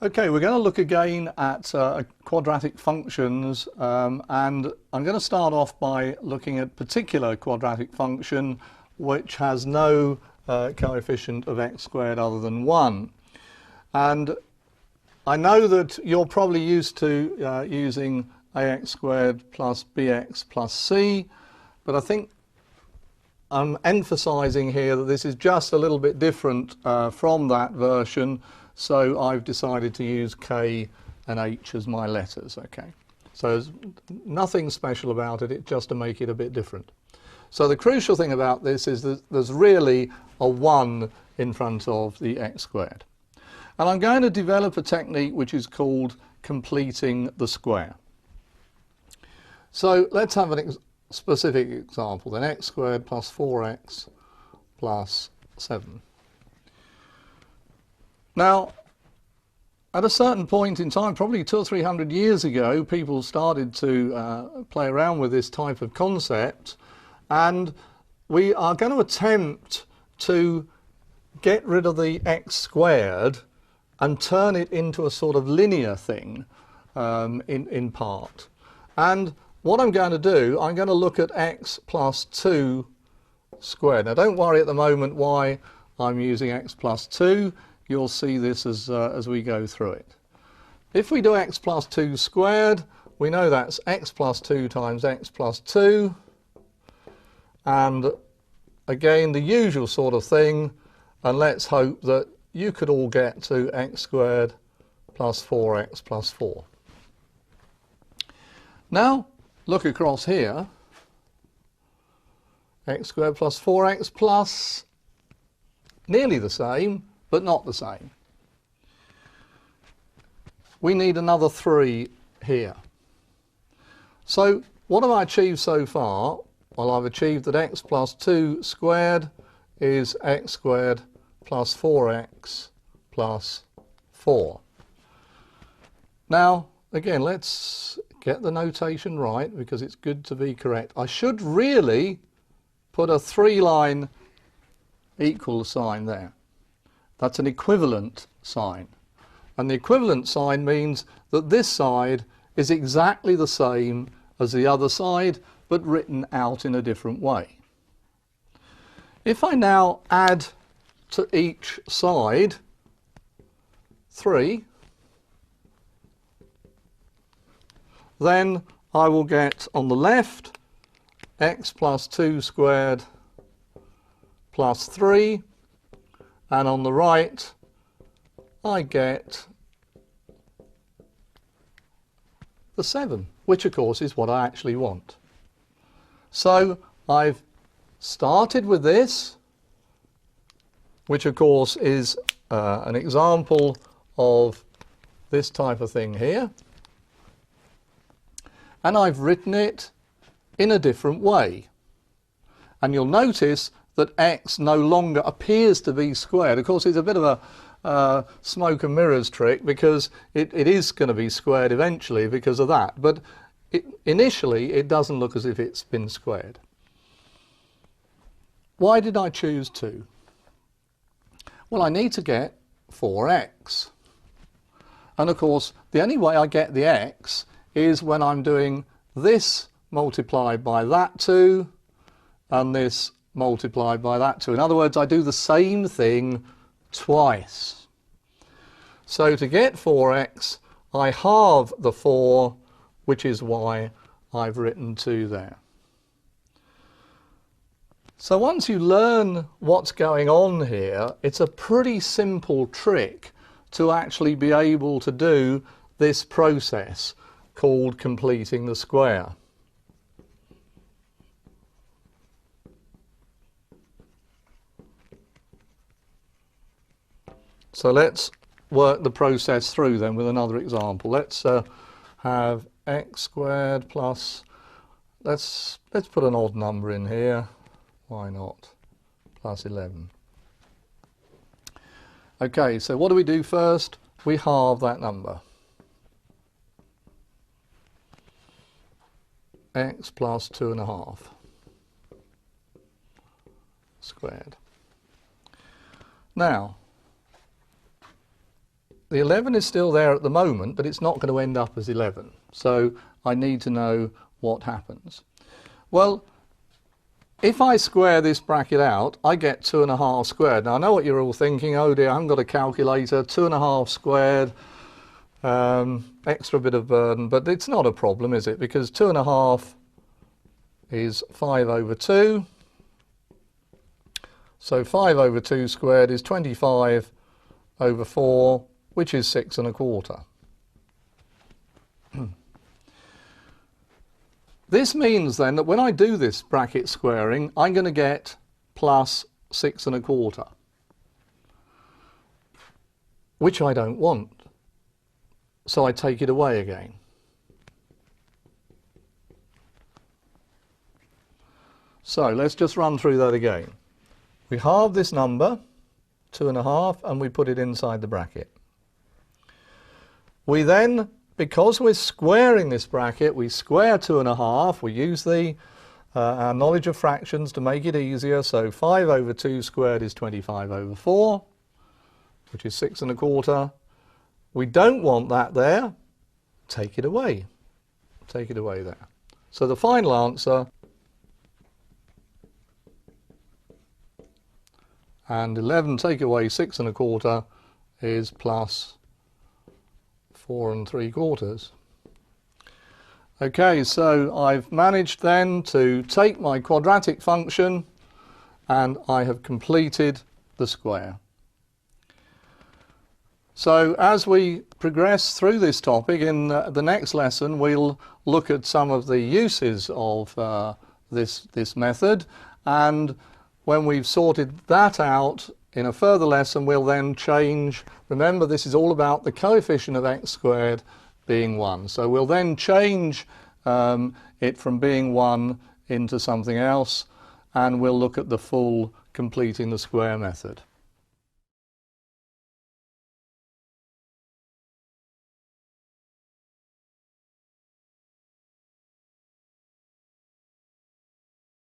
Okay, we're going to look again at quadratic functions, and I'm going to start off by looking at particular quadratic function which has no coefficient of x squared other than 1. And I know that you're probably used to using ax squared plus bx plus c, but I think I'm emphasizing here that this is just a little bit different from that version, so I've decided to use k and h as my letters. Okay, so there's nothing special about it, it's just to make it a bit different. So the crucial thing about this is that there's really a 1 in front of the x squared. And I'm going to develop a technique which is called completing the square. So let's have a specific example then. X squared plus 4x plus 7. Now, at a certain point in time, probably 200 or 300 years ago, people started to play around with this type of concept, and we are going to attempt to get rid of the x squared and turn it into a sort of linear thing in part. And what I'm going to do, I'm going to look at x plus 2 squared. Now don't worry at the moment why I'm using x plus 2. You'll see this as we go through it. If we do x plus 2 squared, we know that's x plus 2 times x plus 2. And again, the usual sort of thing, and let's hope that you could all get to x squared plus 4x plus 4. Now, look across here, x squared plus 4x plus nearly the same, but not the same. We need another 3 here. So what have I achieved so far? Well, I've achieved that x plus 2 squared is x squared plus 4x plus 4. Now, again, let's get the notation right because it's good to be correct. I should really put a 3-line equal sign there. That's an equivalent sign. And the equivalent sign means that this side is exactly the same as the other side, but written out in a different way. If I now add to each side 3, then I will get on the left x plus 2 squared plus 3, and on the right I get the 7, which of course is what I actually want. So I've started with this, which of course is an example of this type of thing here. And I've written it in a different way. And you'll notice that x no longer appears to be squared. Of course, it's a bit of a smoke and mirrors trick because it is going to be squared eventually because of that. But initially, it doesn't look as if it's been squared. Why did I choose 2? Well, I need to get 4x. And of course, the only way I get the x is when I'm doing this multiplied by that 2 and this multiplied by that 2. In other words, I do the same thing twice. So to get 4x, I halve the 4, which is why I've written 2 there. So once you learn what's going on here, it's a pretty simple trick to actually be able to do this process called completing the square. So let's work the process through then with another example. Let's have x squared plus, let's put an odd number in here. Why not? Plus 11. Okay, so what do we do first? We halve that number. X plus 2.5 squared. Now, the 11 is still there at the moment, but it's not going to end up as 11. So I need to know what happens. Well, if I square this bracket out, I get 2.5 squared. Now I know what you're all thinking, oh dear, I haven't got a calculator, 2.5 squared, extra bit of burden, but it's not a problem, is it? Because 2.5 is 5/2. So 5/2 squared is 25/4, which is 6.25. This means then that when I do this bracket squaring, I'm going to get plus 6.25, which I don't want. So I take it away again. So let's just run through that again. We halve this number, 2.5, and we put it inside the bracket. We then, because we're squaring this bracket, we square 2.5. We use our knowledge of fractions to make it easier. So 5/2 squared is 25/4, which is 6.25. We don't want that there. Take it away. Take it away there. So the final answer, and 11 take away 6.25 is plus 4 3/4. Okay, so I've managed then to take my quadratic function and I have completed the square. So as we progress through this topic, in the next lesson we'll look at some of the uses of this method, and when we've sorted that out in a further lesson, we'll then change. Remember, this is all about the coefficient of x squared being 1. So we'll then change it from being 1 into something else, and we'll look at the full completing the square method.